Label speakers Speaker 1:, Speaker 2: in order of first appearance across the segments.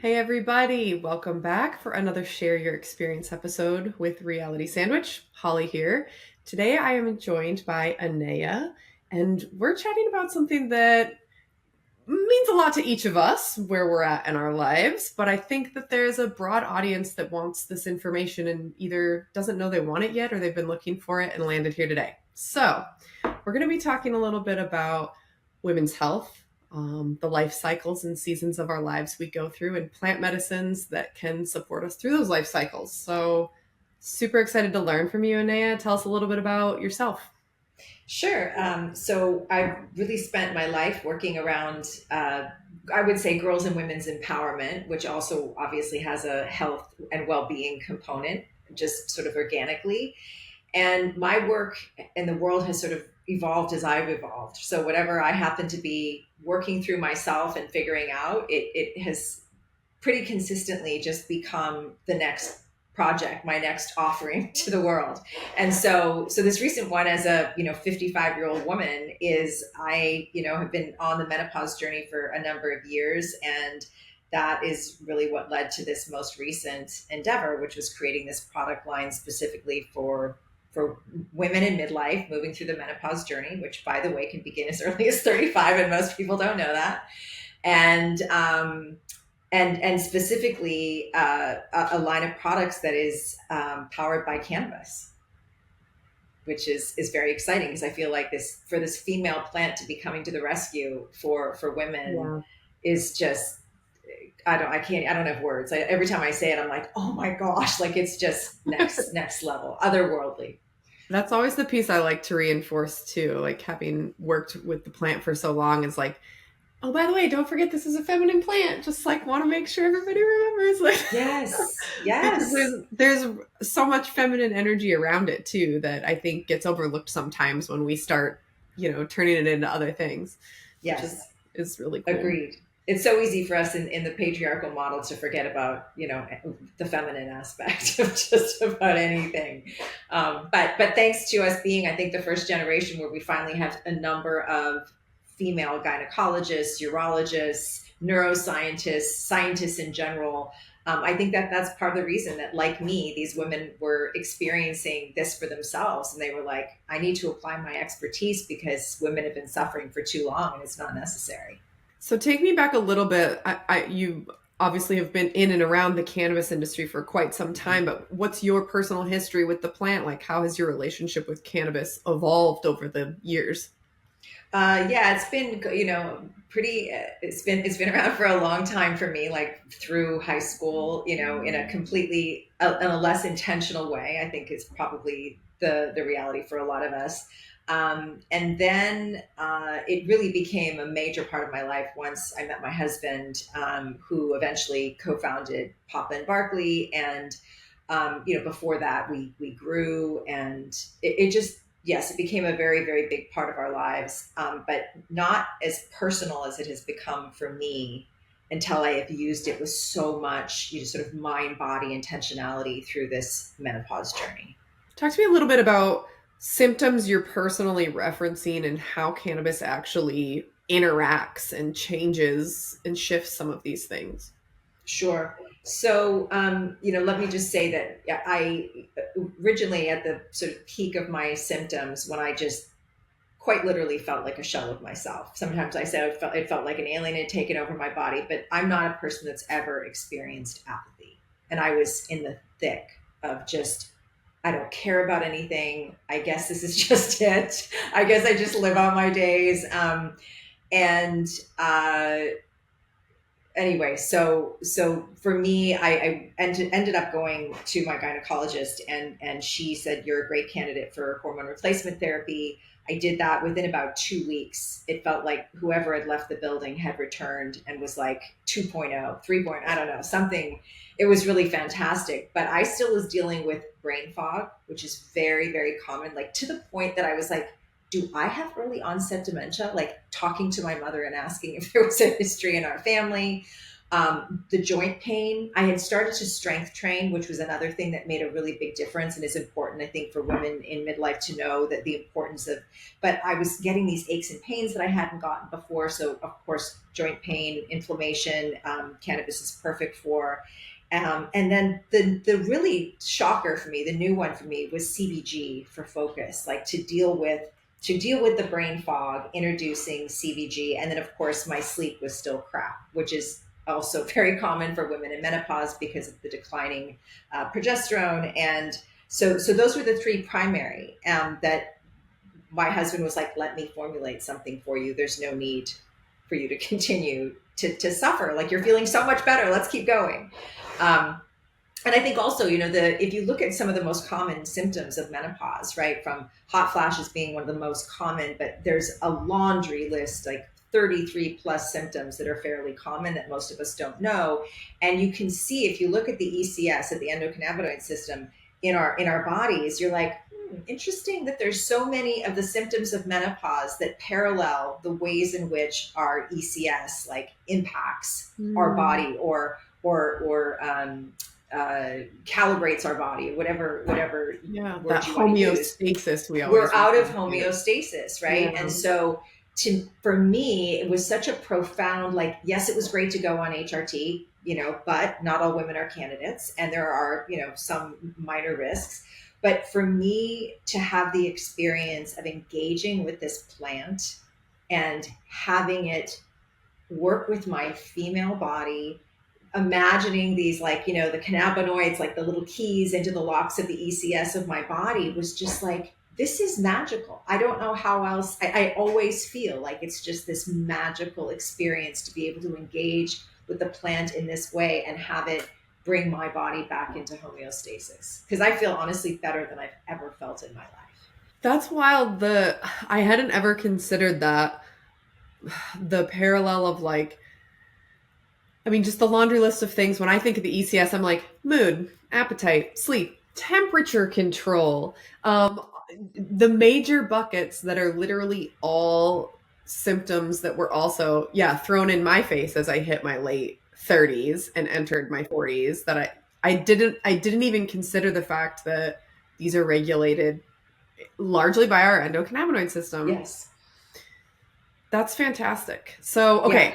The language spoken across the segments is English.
Speaker 1: Hey everybody, welcome back for another Share Your Experience episode with Reality Sandwich. Holly here. Today I am joined by Anea, and we're chatting about something that means a lot to each of us where we're at in our lives, but I think that there's a broad audience that wants this information and either doesn't know they want it yet or they've been looking for it and landed here today. So, we're going to be talking a little bit about women's health, the life cycles and seasons of our lives we go through, and plant medicines that can support us through those life cycles. So, super excited to learn from you, Anea. Tell us a little bit about yourself.
Speaker 2: Sure. So I've really spent my life working around, I would say, girls and women's empowerment, which also obviously has a health and well-being component, just sort of organically. And my work in the world has sort of evolved as I've evolved. So whatever I happen to be working through myself and figuring out, it has pretty consistently just become the next project, my next offering to the world. And so this recent one as a, 55-year-old woman is have been on the menopause journey for a number of years. And that is really what led to this most recent endeavor, which was creating this product line specifically for women in midlife moving through the menopause journey, which by the way can begin as early as 35, and most people don't know that. And specifically a line of products that is powered by cannabis, which is very exciting because I feel like this female plant to be coming to the rescue for women
Speaker 1: Yeah.
Speaker 2: is just I don't have words. Every time I say it, I'm like, oh my gosh, like it's just next level, otherworldly.
Speaker 1: That's always the piece I like to reinforce too. Like having worked with the plant for so long is like, oh, by the way, don't forget this is a feminine plant. Just like want to make sure everybody remembers, like
Speaker 2: Yes,
Speaker 1: because
Speaker 2: yes.
Speaker 1: there's so much feminine energy around it too that I think gets overlooked sometimes when we start, turning it into other things, which
Speaker 2: Yes,
Speaker 1: is really cool.
Speaker 2: agreed. It's so easy for us in the patriarchal model to forget about, the feminine aspect of just about anything. But thanks to us being, I think, the first generation where we finally have a number of female gynecologists, urologists, neuroscientists, scientists in general. I think that that's part of the reason that, like me, these women were experiencing this for themselves. And they were like, I need to apply my expertise because women have been suffering for too long and it's not necessary.
Speaker 1: So take me back a little bit. You obviously have been in and around the cannabis industry for quite some time, but what's your personal history with the plant? Like, how has your relationship with cannabis evolved over the years?
Speaker 2: Yeah, it's been pretty. It's been around for a long time for me, like through high school. In a completely in a less intentional way. I think is probably the reality for a lot of us. And then it really became a major part of my life once I met my husband, who eventually co-founded Papa and Barkley. And before that, we grew, and it just yes, it became a very, very big part of our lives, but not as personal as it has become for me until I have used it with so much, sort of mind, body intentionality through this menopause journey.
Speaker 1: Talk to me a little bit about symptoms you're personally referencing and how cannabis actually interacts and changes and shifts some of these things.
Speaker 2: Sure. So, let me just say that I originally at the sort of peak of my symptoms when I just quite literally felt like a shell of myself. Sometimes I said it felt like an alien had taken over my body, but I'm not a person that's ever experienced apathy. And I was in the thick of just, I don't care about anything. I guess this is just it. I guess I just live out my days. And anyway, so for me, I ended up going to my gynecologist, and she said you're a great candidate for hormone replacement therapy. I did that within about 2 weeks. It felt like whoever had left the building had returned and was like 2.0, 3.0, I don't know, something. It was really fantastic, but I still was dealing with brain fog, which is very, very common, like to the point that I was like, do I have early onset dementia? Like talking to my mother and asking if there was a history in our family. The joint pain, I had started to strength train, which was another thing that made a really big difference and is important, I think, for women in midlife to know that the importance of, but I was getting these aches and pains that I hadn't gotten before. So, of course, joint pain, inflammation, cannabis is perfect for. And then the really shocker for me, the new one for me was CBG for focus, like to deal with the brain fog, introducing CBG. And then, of course, my sleep was still crap, which is also very common for women in menopause because of the declining progesterone. And so those were the three primary that my husband was like, let me formulate something for you. There's no need for you to continue to suffer. Like, you're feeling so much better. Let's keep going. Um, and I think also, if you look at some of the most common symptoms of menopause, right, from hot flashes being one of the most common, but there's a laundry list, like 33 plus symptoms that are fairly common that most of us don't know. And you can see, if you look at the ECS, at the endocannabinoid system in our bodies, you're like, interesting that there's so many of the symptoms of menopause that parallel the ways in which our ECS like impacts our body, or calibrates our body, or whatever
Speaker 1: Yeah,
Speaker 2: word
Speaker 1: that
Speaker 2: you want to use.
Speaker 1: homeostasis we
Speaker 2: We're
Speaker 1: always
Speaker 2: out of
Speaker 1: refer to.
Speaker 2: homeostasis, right?
Speaker 1: Yeah.
Speaker 2: And so for me, it was such a profound, like, yes, it was great to go on HRT, but not all women are candidates, and there are, some minor risks. But for me to have the experience of engaging with this plant and having it work with my female body, imagining these, like, the cannabinoids, like the little keys into the locks of the ECS of my body, was just like, this is magical. I don't know how else. I always feel like it's just this magical experience to be able to engage with the plant in this way and have it bring my body back into homeostasis. Because I feel honestly better than I've ever felt in my life.
Speaker 1: That's wild. I hadn't ever considered that, the parallel of, like, I mean, just the laundry list of things. When I think of the ECS, I'm like mood, appetite, sleep, temperature control. The major buckets that are literally all symptoms that were also, yeah, thrown in my face as I hit my late 30s and entered my 40s, that I didn't even consider the fact that these are regulated largely by our endocannabinoid system.
Speaker 2: Yes.
Speaker 1: That's fantastic. So,
Speaker 2: Yeah.
Speaker 1: okay,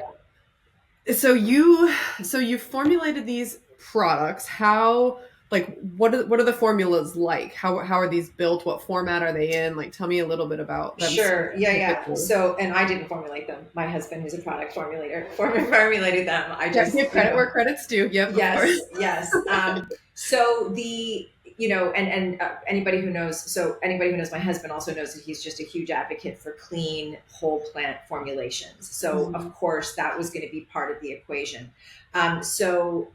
Speaker 1: so you formulated these products. How, like, what are the formulas like? How are these built? What format are they in? Like, tell me a little bit about them
Speaker 2: Sure. Yeah. Yeah.
Speaker 1: specifically.
Speaker 2: So, and I didn't formulate them. My husband, who's a product formulator, formulated them. I
Speaker 1: Yeah,
Speaker 2: just,
Speaker 1: give credit where credit's due. Yep, of course.
Speaker 2: yes, yes. So and anybody who knows my husband also knows that he's just a huge advocate for clean whole plant formulations. So,
Speaker 1: Mhm.
Speaker 2: of course, that was going to be part of the equation. So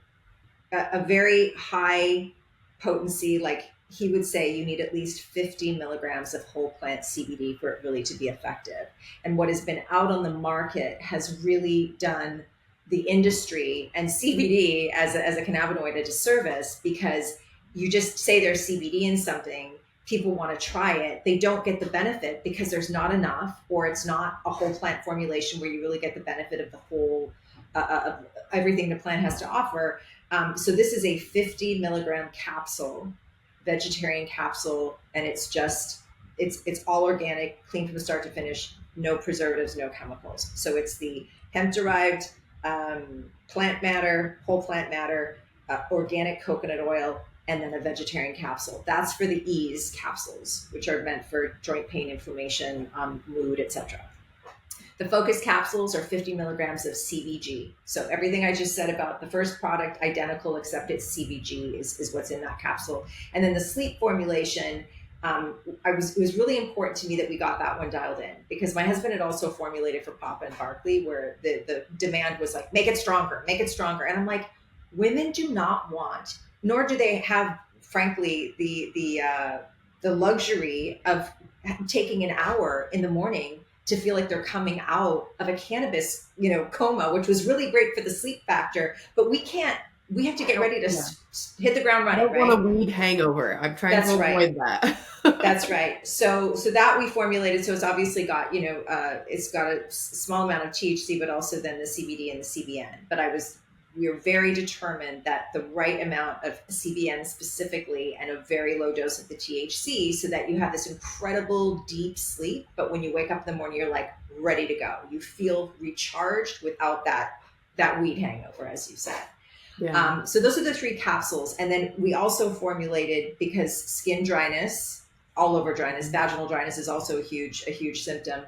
Speaker 2: a very high potency, like, he would say you need at least 50 milligrams of whole plant CBD for it really to be effective. And what has been out on the market has really done the industry and CBD as a cannabinoid a disservice, because you just say there's CBD in something, people want to try it, they don't get the benefit because there's not enough, or it's not a whole plant formulation where you really get the benefit of the whole of everything the plant has to offer. So this is a 50 milligram capsule, vegetarian capsule, and it's all organic, clean from the start to finish, no preservatives, no chemicals. So it's the hemp derived plant matter, whole plant matter, organic coconut oil, and then a vegetarian capsule. That's for the ease capsules, which are meant for joint pain, inflammation, mood, etc. The focus capsules are 50 milligrams of CBG. So everything I just said about the first product, identical, except it's CBG is what's in that capsule. And then the sleep formulation, it was really important to me that we got that one dialed in, because my husband had also formulated for Papa and Barkley, where the demand was like, make it stronger, make it stronger. And I'm like, women do not want, nor do they have, frankly, the luxury of taking an hour in the morning to feel like they're coming out of a cannabis, coma, which was really great for the sleep factor. But we can't. We have to get ready to
Speaker 1: Yeah.
Speaker 2: hit the ground
Speaker 1: I
Speaker 2: running,
Speaker 1: don't want a
Speaker 2: right?
Speaker 1: weed hangover. I'm trying to
Speaker 2: That's right.
Speaker 1: avoid that.
Speaker 2: That's right. So that we formulated. So it's obviously got, it's got a small amount of THC, but also then the CBD and the CBN. But I was we are very determined that the right amount of CBN specifically and a very low dose of the THC, so that you have this incredible deep sleep. But when you wake up in the morning, you're like ready to go. You feel recharged without that weed hangover, as you said.
Speaker 1: Yeah.
Speaker 2: So those are the 3 capsules. And then we also formulated, because skin dryness, all over dryness, vaginal dryness is also a huge symptom.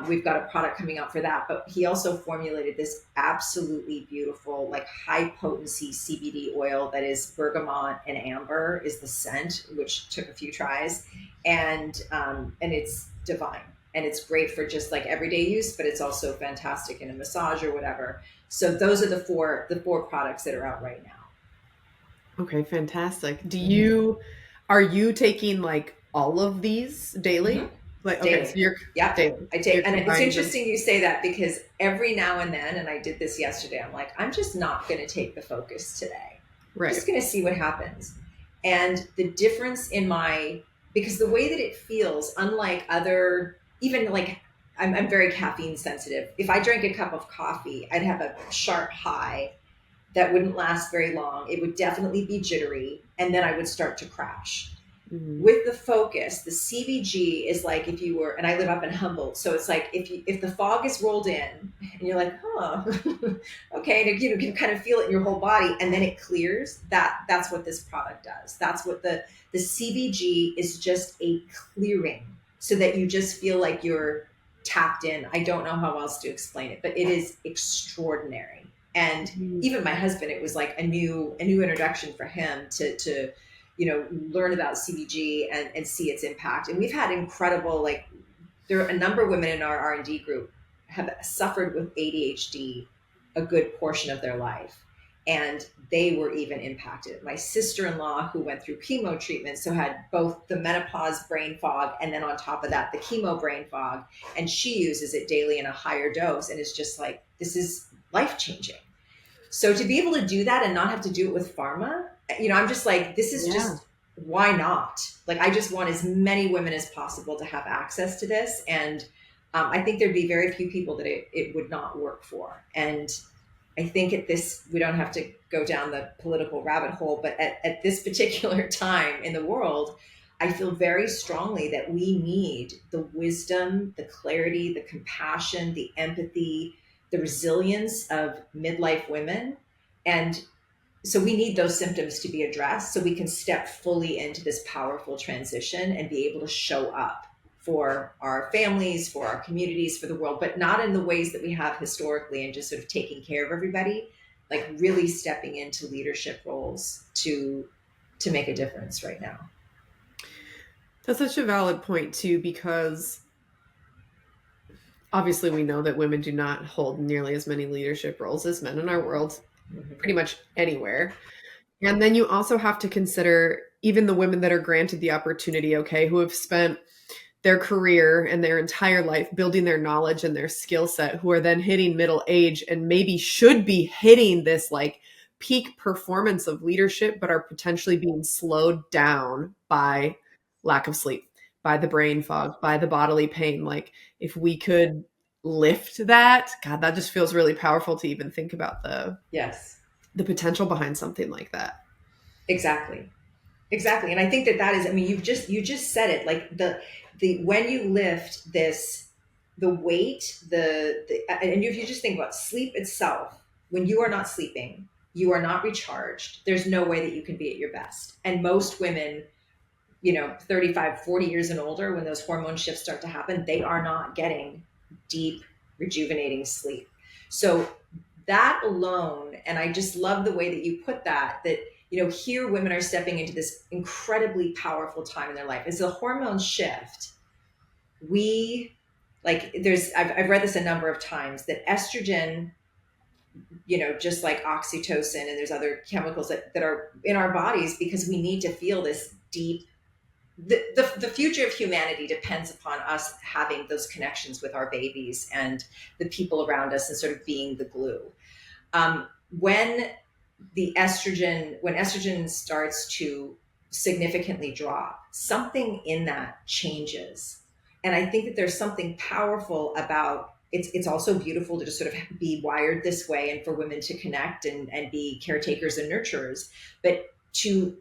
Speaker 2: We've got a product coming out for that, but he also formulated this absolutely beautiful, like high potency CBD oil that is bergamot and amber is the scent, which took a few tries, and it's divine, and it's great for just like everyday use, but it's also fantastic in a massage or whatever. So those are the four products that are out right now.
Speaker 1: Okay, fantastic.
Speaker 2: Mm-hmm.
Speaker 1: Are you taking like all of these
Speaker 2: Mm-hmm.
Speaker 1: daily? Like, okay, so
Speaker 2: Daily.
Speaker 1: you're
Speaker 2: Yep.
Speaker 1: daily.
Speaker 2: I
Speaker 1: So
Speaker 2: take,
Speaker 1: you're
Speaker 2: and it's
Speaker 1: combining them.
Speaker 2: interesting you say that, because every now and then, and I did this yesterday, I'm like, I'm just not going to take the focus today.
Speaker 1: Right.
Speaker 2: Just going to see what happens. And the difference in because the way that it feels, unlike other, even like, I'm very caffeine sensitive. If I drank a cup of coffee, I'd have a sharp high that wouldn't last very long. It would definitely be jittery, and then I would start to crash.
Speaker 1: Hmm.
Speaker 2: With the focus, the CBG is like if you were, and I live up in Humboldt, so it's like if the fog is rolled in and you're like, huh, okay, and you kind of feel it in your whole body, and then it clears. That's what this product does. That's what the CBG is, just a clearing, so that you just feel like you're tapped in. I don't know how else to explain it, but it is extraordinary. And even my husband, it was like a new introduction for him to learn about CBG and see its impact. And we've had incredible, like, there are a number of women in our R&D group have suffered with ADHD a good portion of their life. And they were even impacted. My sister-in-law, who went through chemo treatment, so had both the menopause brain fog and then on top of that, the chemo brain fog. And she uses it daily in a higher dose. And it's just like, this is life-changing. So to be able to do that and not have to do it with pharma, I'm just like, this is
Speaker 1: Yeah.
Speaker 2: just, why not? Like, I just want as many women as possible to have access to this. And I think there'd be very few people that it would not work for. And I think we don't have to go down the political rabbit hole, but at this particular time in the world, I feel very strongly that we need the wisdom, the clarity, the compassion, the empathy, the resilience of midlife women. And so we need those symptoms to be addressed so we can step fully into this powerful transition and be able to show up for our families, for our communities, for the world, but not in the ways that we have historically and just sort of taking care of everybody, like really stepping into leadership roles to make a difference right now.
Speaker 1: That's such a valid point too, because obviously we know that women do not hold nearly as many leadership roles as men in our world,
Speaker 2: Mhm.
Speaker 1: pretty much anywhere. And then you also have to consider even the women that are granted the opportunity, okay, who have spent their career and their entire life building their knowledge and their skill set, who are then hitting middle age and maybe should be hitting this like peak performance of leadership, but are potentially being slowed down by lack of sleep, by the brain fog, by the bodily pain. Like, if we could lift that, God, that just feels really powerful to even think about
Speaker 2: Yes,
Speaker 1: the potential behind something like that.
Speaker 2: exactly. Exactly. And I think that is, I mean, you just said it, like the when you lift this, the weight, and if you just think about sleep itself, when you are not sleeping, you are not recharged. There's no way that you can be at your best. And most women, 35, 40 years and older, when those hormone shifts start to happen, they are not getting deep, rejuvenating sleep. So that alone, and I just love the way that you put that here women are stepping into this incredibly powerful time in their life. As the hormones shift, we like I've read this a number of times that estrogen, just like oxytocin, and there's other chemicals that are in our bodies because we need to feel this deep, the future of humanity depends upon us having those connections with our babies and the people around us and sort of being the glue. um, when when estrogen starts to significantly drop, something in that changes. And I think that there's something powerful about it's also beautiful to just sort of be wired this way, and for women to connect and be caretakers and nurturers. But to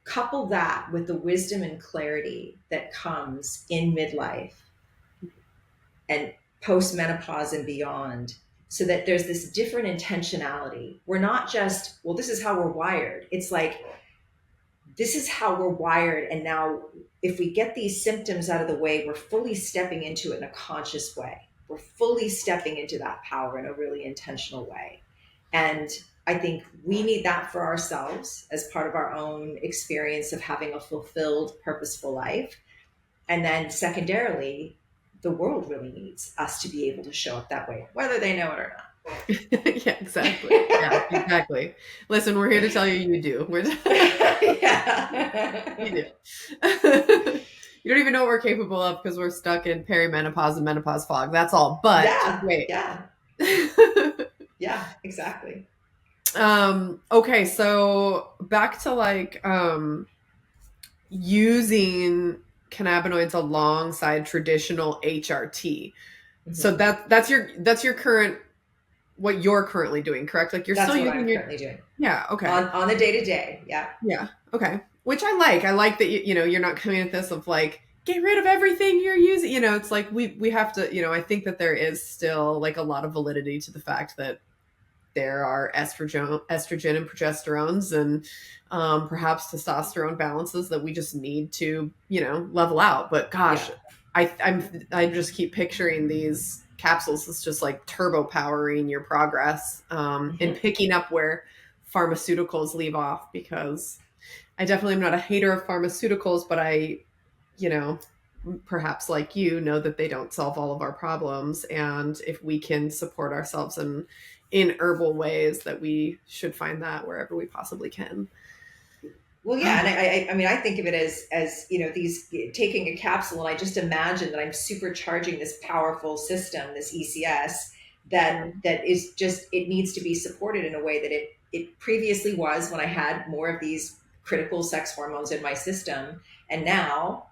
Speaker 2: couple that with the wisdom and clarity that comes in midlife and post menopause and beyond, so that there's this different intentionality. We're not just, well, this is how we're wired. It's like, this is how we're wired. And now, if we get these symptoms out of the way, we're fully stepping into it in a conscious way. We're fully stepping into that power in a really intentional way. And I think we need that for ourselves as part of our own experience of having a fulfilled, purposeful life. And then, secondarily, the world really needs us to be able to show up that way, whether they know it or not.
Speaker 1: Yeah, exactly. Yeah, exactly. Listen, we're here to tell you you do. You
Speaker 2: Yeah.
Speaker 1: do. You don't even know what we're capable of because we're stuck in perimenopause and menopause fog. That's all. But
Speaker 2: Yeah.
Speaker 1: wait.
Speaker 2: Yeah. Yeah, exactly.
Speaker 1: Okay, so back to like using cannabinoids alongside traditional HRT. So
Speaker 2: Mm-hmm.
Speaker 1: that's your current, what you're currently doing, correct? Like you're
Speaker 2: That's
Speaker 1: still
Speaker 2: what I'm
Speaker 1: using your,
Speaker 2: currently doing
Speaker 1: yeah, okay.
Speaker 2: on the day to day. Yeah.
Speaker 1: Yeah, okay. Which I like. I like that you know, you're not coming at this of like get rid of everything you're using. You know, it's like we have to, you know, I think that there is still like a lot of validity to the fact that there are estrogen and progesterones and perhaps testosterone balances that we just need to, you know, level out. But
Speaker 2: Yeah.
Speaker 1: gosh, I just keep picturing these capsules as just like turbo powering your progress and
Speaker 2: Mm-hmm.
Speaker 1: picking up where pharmaceuticals leave off, because I definitely am not a hater of pharmaceuticals, but I, you know, perhaps like you know that they don't solve all of our problems. And if we can support ourselves in herbal ways, that we should find that wherever we possibly can.
Speaker 2: Well, yeah, and I mean, I think of it as you know, these taking a capsule, and I just imagine that I'm supercharging this powerful system, this ECS, that is just, it needs to be supported in a way that it previously was when I had more of these critical sex hormones in my system, and now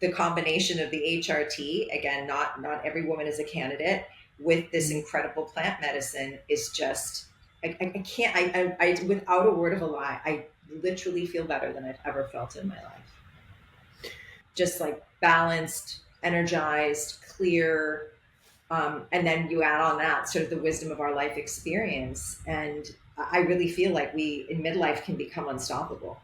Speaker 2: the combination of the HRT, again, not every woman is a candidate, with this incredible plant medicine is just, I can't, I without a word of a lie, I literally feel better than I've ever felt in my life. Just like balanced, energized, clear. And then you add on that sort of the wisdom of our life experience. And I really feel like we in midlife can become unstoppable.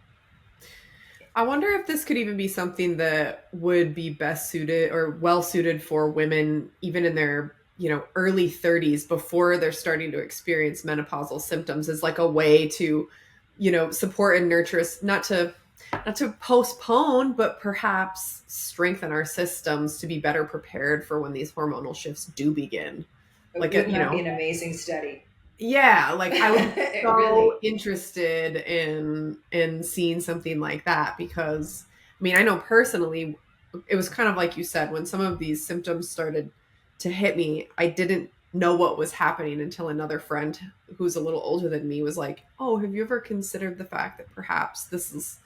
Speaker 1: I wonder if this could even be something that would be best suited or well suited for women, even in their, you know, early 30s, before they're starting to experience menopausal symptoms, as like a way to, you know, support and nurture us, not to postpone, but perhaps strengthen our systems to be better prepared for when these hormonal shifts do begin. Like,
Speaker 2: Wouldn't
Speaker 1: you
Speaker 2: that be
Speaker 1: know,
Speaker 2: an amazing study?
Speaker 1: yeah, like I would be so
Speaker 2: Really.
Speaker 1: interested in seeing something like that, because I mean, I know personally it was kind of like you said, when some of these symptoms started to hit me, I didn't know what was happening until another friend who's a little older than me was like, "Oh, have you ever considered the fact that perhaps this is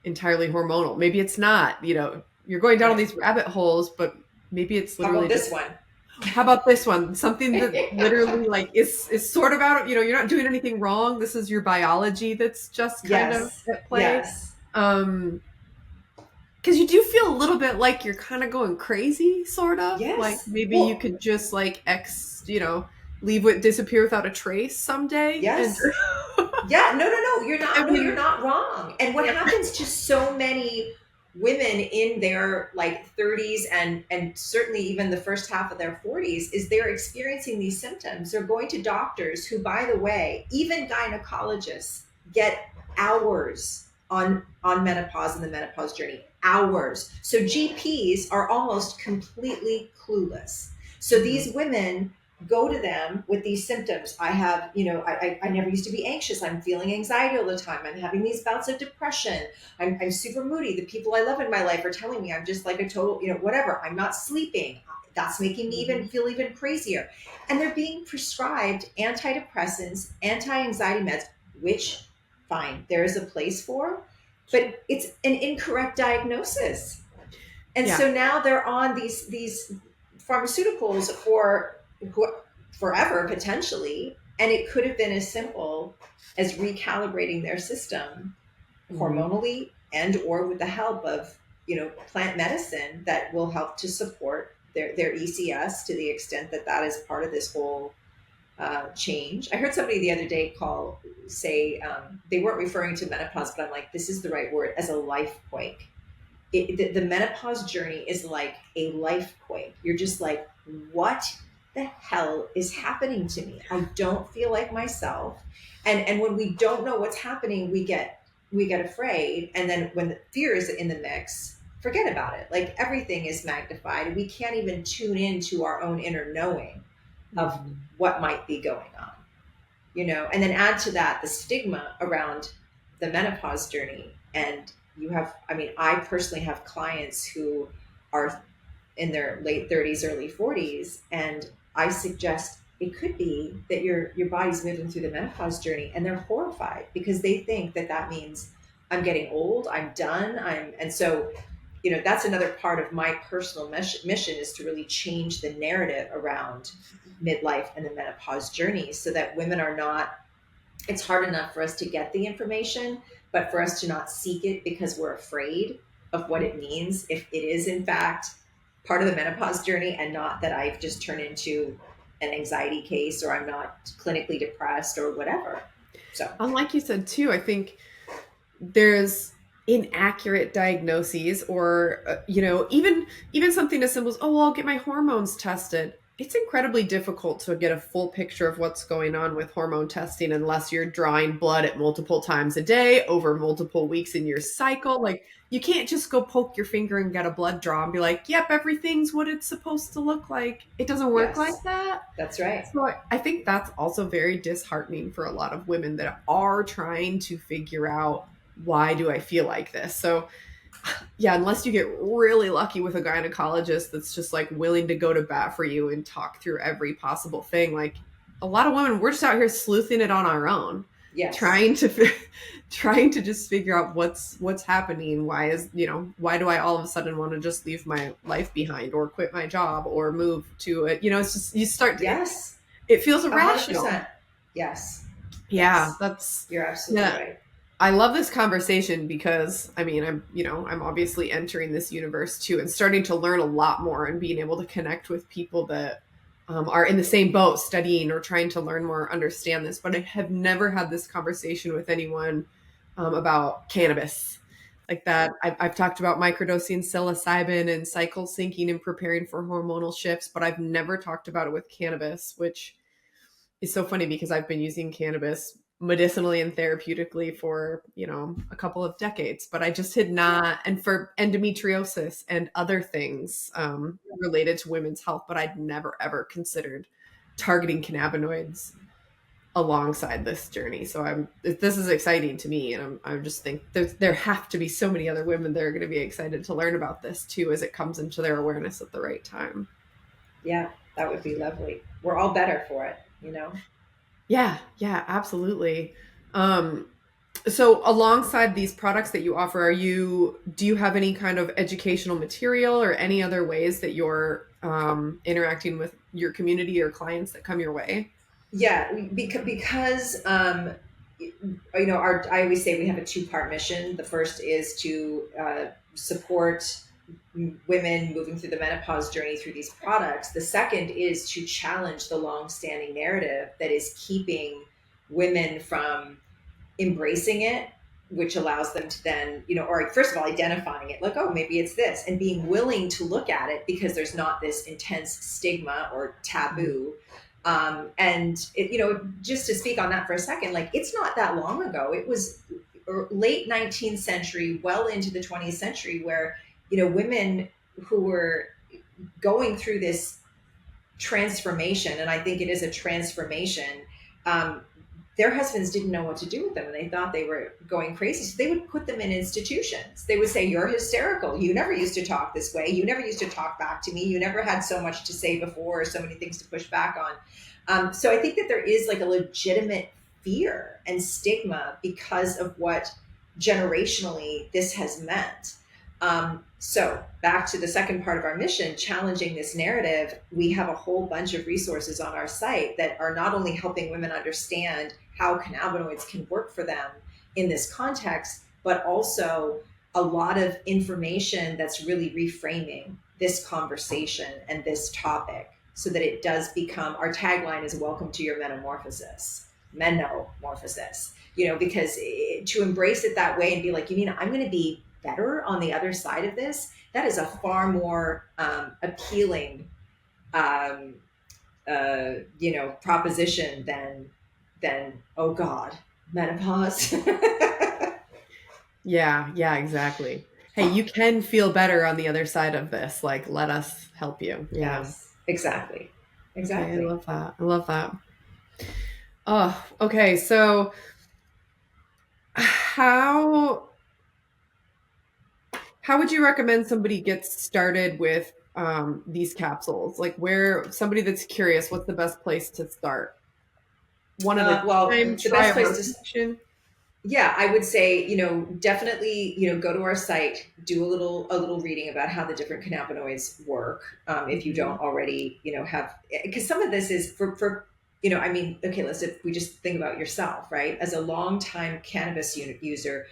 Speaker 1: entirely hormonal? Maybe it's not, you know, you're going down all
Speaker 2: Right.
Speaker 1: these rabbit holes, but maybe it's
Speaker 2: How
Speaker 1: literally
Speaker 2: about
Speaker 1: just,
Speaker 2: this one?
Speaker 1: how about this one? Something that literally like is sort of out of, you know, you're not doing anything wrong. This is your biology that's just kind of
Speaker 2: Yes.
Speaker 1: at play.
Speaker 2: Yes.
Speaker 1: Um, because you do feel a little bit like you're kind of going crazy, sort of. Like
Speaker 2: Yes.
Speaker 1: maybe you
Speaker 2: Well,
Speaker 1: could just like you know, leave it disappear without a trace someday. And
Speaker 2: yes. Yeah, no, no, no. You're
Speaker 1: I
Speaker 2: not. No, you're
Speaker 1: mean,
Speaker 2: not wrong. And what
Speaker 1: yeah.
Speaker 2: happens to so many women in their like 30s and certainly even the first half of their 40s is they're experiencing these symptoms. They're going to doctors who, by the way, even gynecologists get hours on menopause and the menopause journey. Hours. So GPs are almost completely clueless. So
Speaker 1: Mhm.
Speaker 2: these women go to them with these symptoms. I have, you know, I never used to be anxious. I'm feeling anxiety all the time. I'm having these bouts of depression. I'm super moody. The people I love in my life are telling me I'm just like a total, you know, whatever. I'm not sleeping. That's making me even
Speaker 1: Mhm.
Speaker 2: feel even crazier. And they're being prescribed antidepressants, anti-anxiety meds, which fine, there is a place for,
Speaker 1: Sure.
Speaker 2: but it's an incorrect diagnosis. And
Speaker 1: Yeah.
Speaker 2: so now they're on these pharmaceuticals for who, forever potentially, and it could have been as simple as recalibrating their system
Speaker 1: Mhm.
Speaker 2: hormonally and or with the help of plant medicine that will help to support their ECS to the extent that that is part of this whole change. I heard somebody the other day say they weren't referring to menopause, but I'm like, this is the right word, as a life quake. The menopause journey is like a life quake. You're just like, what the hell is happening to me? I don't feel like myself. And when we don't know what's happening, we get afraid. And then when the fear is in the mix, forget about it. Like everything is magnified. We can't even tune into our own inner knowing of
Speaker 1: Mhm.
Speaker 2: what might be going on, and then add to that the stigma around the menopause journey. And I mean, I personally have clients who are in their late 30s, early 40s, and I suggest it could be that your body's moving through the menopause journey, and they're horrified because they think that that means I'm getting old, I'm done, and so that's another part of my personal mission is to really change the narrative around midlife and the menopause journey so that women are not, it's hard enough for us to get the information, but for us to not seek it because we're afraid of what it means if it is in fact part of the menopause journey and not that I've just turned into an anxiety case or I'm not clinically depressed or whatever. So,
Speaker 1: Unlike you said too, I think there's inaccurate diagnoses or even something as simple as, oh, well, I'll get my hormones tested. It's incredibly difficult to get a full picture of what's going on with hormone testing unless you're drawing blood at multiple times a day over multiple weeks in your cycle. Like, you can't just go poke your finger and get a blood draw and be like, yep, everything's what it's supposed to look like. It doesn't work like
Speaker 2: yes,
Speaker 1: that.
Speaker 2: that's right.
Speaker 1: So I think that's also very disheartening for a lot of women that are trying to figure out, why do I feel like this? So yeah, unless you get really lucky with a gynecologist that's just like willing to go to bat for you and talk through every possible thing, like a lot of women, we're just out here sleuthing it on our own,
Speaker 2: Yes.
Speaker 1: trying to trying to just figure out what's happening. Why do I all of a sudden want to just leave my life behind or quit my job or move to it? It's just you start to,
Speaker 2: Yes.
Speaker 1: it feels
Speaker 2: A hundred
Speaker 1: irrational.
Speaker 2: percent. Yes.
Speaker 1: Yeah,
Speaker 2: Yes.
Speaker 1: that's
Speaker 2: You're absolutely
Speaker 1: yeah.
Speaker 2: right.
Speaker 1: I love this conversation because I mean, I'm obviously entering this universe too and starting to learn a lot more and being able to connect with people that are in the same boat studying or trying to learn more, understand this. But I have never had this conversation with anyone about cannabis like that. I've talked about microdosing psilocybin and cycle syncing and preparing for hormonal shifts, but I've never talked about it with cannabis, which is so funny because I've been using cannabis medicinally and therapeutically for, a couple of decades, but I just had not, and for endometriosis and other things related to women's health, but I'd never ever considered targeting cannabinoids alongside this journey. So this is exciting to me. And I just think there have to be so many other women that are going to be excited to learn about this too, as it comes into their awareness at the right time.
Speaker 2: Yeah, that would be lovely. We're all better for it.
Speaker 1: Yeah, yeah, absolutely. Um, so alongside these products that you offer, do you have any kind of educational material or any other ways that you're interacting with your community or clients that come your way?
Speaker 2: Yeah, because I always say we have a two-part mission. The first is to support women moving through the menopause journey through these products. The second is to challenge the long-standing narrative that is keeping women from embracing it, which allows them to then, or first of all, identifying it like, oh, maybe it's this, and being willing to look at it because there's not this intense stigma or taboo. Just to speak on that for a second, like it's not that long ago. It was late 19th century, well into the 20th century, where, women who were going through this transformation, and I think it is a transformation, um, their husbands didn't know what to do with them and they thought they were going crazy. So they would put them in institutions. They would say, you're hysterical. You never used to talk this way. You never used to talk back to me. You never had so much to say before or so many things to push back on. So I think that there is like a legitimate fear and stigma because of what generationally this has meant. So, back to the second part of our mission, challenging this narrative, we have a whole bunch of resources on our site that are not only helping women understand how cannabinoids can work for them in this context, but also a lot of information that's really reframing this conversation and this topic so that it does become, our tagline is welcome to your metamorphosis, menomorphosis, because to embrace it that way and be like, you mean I'm going to be better on the other side of this? That is a far more appealing, um, proposition than oh God, menopause.
Speaker 1: Yeah, yeah, exactly. Hey, you can feel better on the other side of this. Like, let us help you. Yeah.
Speaker 2: Yes, exactly,
Speaker 1: Okay, I
Speaker 2: exactly.
Speaker 1: love that. I love that. Oh, okay. So how how would you recommend somebody gets started with these capsules? Like where somebody that's curious, what's the best place to start? One at a
Speaker 2: Well,
Speaker 1: time,
Speaker 2: the
Speaker 1: try
Speaker 2: best
Speaker 1: a
Speaker 2: place to
Speaker 1: rotation.
Speaker 2: yeah, I would say, definitely, go to our site, do a little reading about how the different cannabinoids work. If you
Speaker 1: Mhm.
Speaker 2: don't already, have, because some of this is for, I mean, okay, if we just think about yourself, right? As a longtime cannabis user,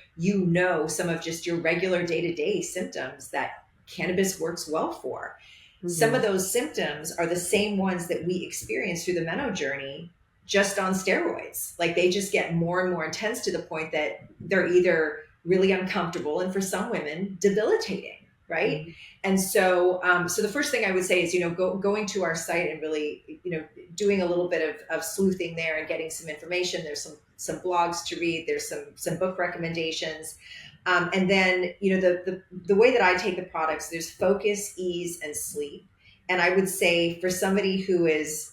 Speaker 2: some of just your regular day-to-day symptoms that cannabis works well for. Some of
Speaker 1: Mhm.
Speaker 2: those symptoms are the same ones that we experience through the Meno journey, just on steroids. Like they just get more and more intense to the point that they're either really uncomfortable and for some women debilitating, right?
Speaker 1: Mhm.
Speaker 2: And so the first thing I would say is, going to our site and really, doing a little bit of sleuthing there and getting some information. There's some blogs to read. There's some book recommendations. And then, the way that I take the products, there's focus, ease, and sleep. And I would say for somebody who is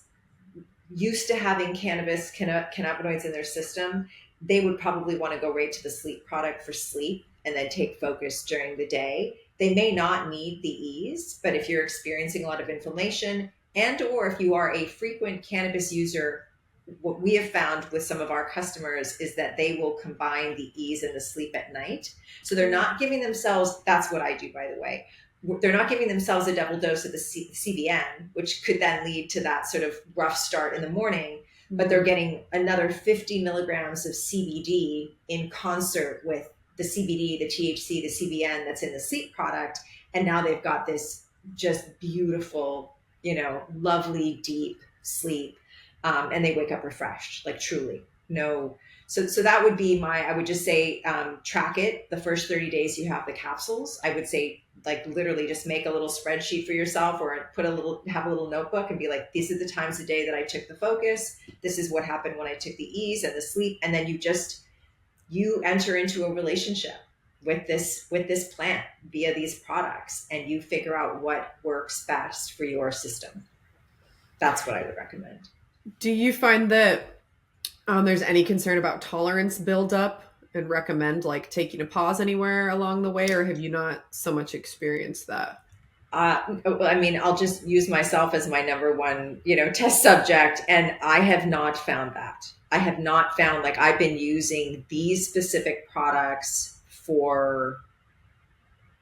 Speaker 2: used to having cannabinoids in their system, they would probably want to go right to the sleep product for sleep and then take focus during the day. They may not need the ease, but if you're experiencing a lot of inflammation and or if you are a frequent cannabis user, what we have found with some of our customers is that they will combine the ease and the sleep at night. So they're not giving themselves, that's what I do, by the way, they're not giving themselves a double dose of the CBN, which could then lead to that sort of rough start in the morning, but they're
Speaker 1: Mhm.
Speaker 2: getting another 50 milligrams of CBD in concert with the CBD, the THC, the CBN that's in the sleep product. And now they've got this just beautiful, lovely, deep sleep. And they wake up refreshed, like truly. No. So that would be I would just say, track it the first 30 days you have the capsules. I would say, like, literally just make a little spreadsheet for yourself or have a little notebook and be like, these are the times a day that I took the focus. This is what happened when I took the ease and the sleep. And then you enter into a relationship with this plant via these products and you figure out what works best for your system. That's what I would recommend.
Speaker 1: Do you find that there's any concern about tolerance buildup and recommend like taking a pause anywhere along the way, or have you not so much experienced that?
Speaker 2: I mean, I'll just use myself as my number one, test subject, and I have not found that. I have not found, like, I've been using these specific products for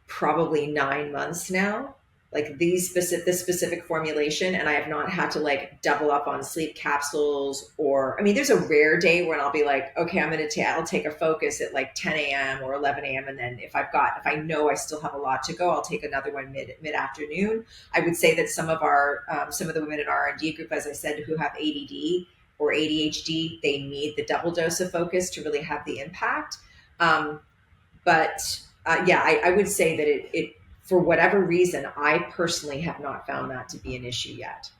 Speaker 2: probably 9 months now, like this specific formulation, and I have not had to like double up on sleep capsules. Or I mean, there's a rare day when I'll be like, okay, I'll take a focus at like 10 a.m. or 11 a.m. and then if I know I still have a lot to go, I'll take another one mid afternoon. I would say that some of the women in our R&D group, as I said, who have ADD or ADHD, they need the double dose of focus to really have the impact. But yeah, I would say that it, for whatever reason, I personally have not found that to be an issue yet.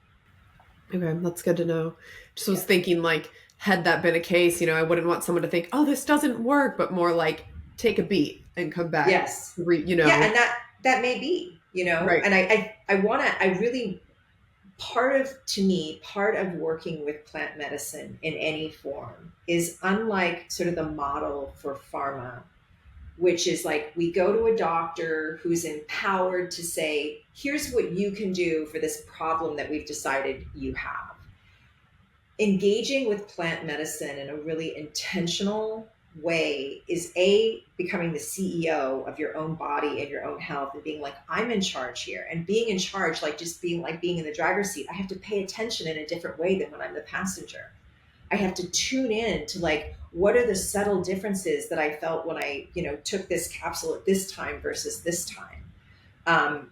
Speaker 1: Okay, that's good to know. Just was
Speaker 2: Yeah.
Speaker 1: thinking like, had that been a case, I wouldn't want someone to think, oh, this doesn't work, but more like take a beat and come back.
Speaker 2: Yes.
Speaker 1: You
Speaker 2: Yeah,
Speaker 1: know,
Speaker 2: and that may be,
Speaker 1: right.
Speaker 2: and I really, part of working with plant medicine in any form is unlike sort of the model for pharma, which is like we go to a doctor who's empowered to say, here's what you can do for this problem that we've decided you have. Engaging with plant medicine in a really intentional, way is A, becoming the CEO of your own body and your own health and being like, I'm in charge here. And being in charge, like just being like being in the driver's seat, I have to pay attention in a different way than when I'm the passenger. I have to tune in to like, what are the subtle differences that I felt when I, took this capsule at this time versus this time. Um,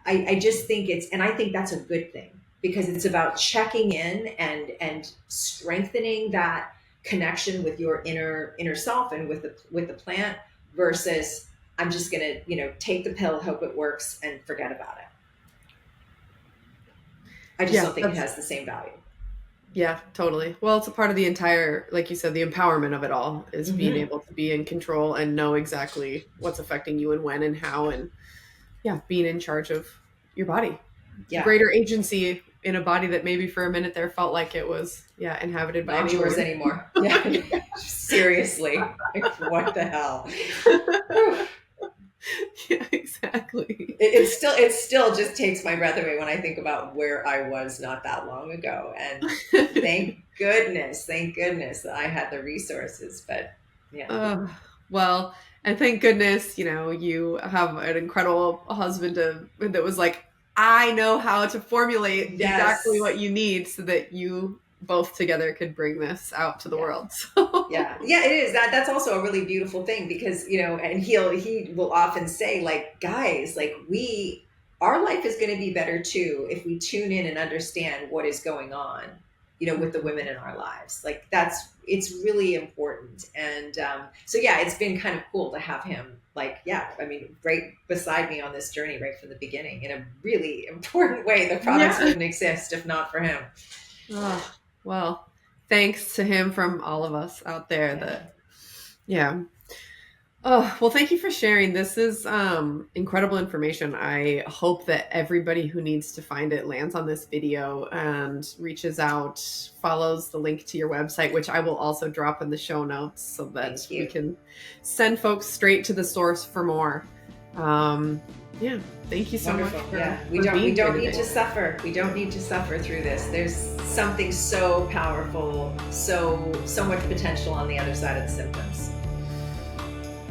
Speaker 2: I just think and I think that's a good thing because it's about checking in and strengthening that connection with your inner self and with the plant versus I'm just gonna, take the pill, hope it works, and forget about it. I just
Speaker 1: Yeah,
Speaker 2: don't think it has the same value.
Speaker 1: yeah, totally. Well, it's a part of the entire, like you said, the empowerment of it all is being
Speaker 2: Mm-hmm.
Speaker 1: able to be in control and know exactly what's affecting you and when and how, and yeah, being in charge of your body.
Speaker 2: Yeah,
Speaker 1: Greater agency in a body that maybe for a minute there felt like it was, yeah, inhabited by an
Speaker 2: not yours
Speaker 1: alien.
Speaker 2: anymore. Yeah, seriously, like, what the hell?
Speaker 1: Yeah, exactly.
Speaker 2: It still just takes my breath away when I think about where I was not that long ago. And thank goodness that I had the resources. But yeah.
Speaker 1: Uh, well, and thank goodness, you have an incredible husband that was like, I know how to formulate exactly
Speaker 2: Yes.
Speaker 1: what you need so that you both together could bring this out to the
Speaker 2: Yeah.
Speaker 1: world. So,
Speaker 2: Yeah. Yeah, it is. That's also a really beautiful thing because, and he will often say, like, guys, like our life is going to be better too if we tune in and understand what is going on, with the women in our lives. Like it's really important. And so, yeah, it's been kind of cool to have him, like, yeah, I mean, right beside me on this journey right from the beginning in a really important way. The products
Speaker 1: yeah.
Speaker 2: wouldn't exist if not for him.
Speaker 1: Oh, well, thanks to him from all of us out there
Speaker 2: Yeah.
Speaker 1: that, yeah. Oh, well, thank you for sharing. This is incredible information. I hope that everybody who needs to find it lands on this video and reaches out, follows the link to your website, which I will also drop in the show notes so that
Speaker 2: Thank
Speaker 1: we
Speaker 2: you.
Speaker 1: can send folks straight to the source for more. Um, yeah, thank you so
Speaker 2: Wonderful.
Speaker 1: much
Speaker 2: Yeah.
Speaker 1: for
Speaker 2: We don't we
Speaker 1: being here
Speaker 2: don't need
Speaker 1: today.
Speaker 2: to suffer. We don't need to suffer through this. There's something so powerful, so much potential on the other side of the symptoms.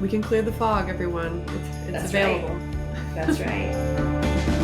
Speaker 1: We can clear the fog, everyone. It's
Speaker 2: That's
Speaker 1: available.
Speaker 2: right. That's right.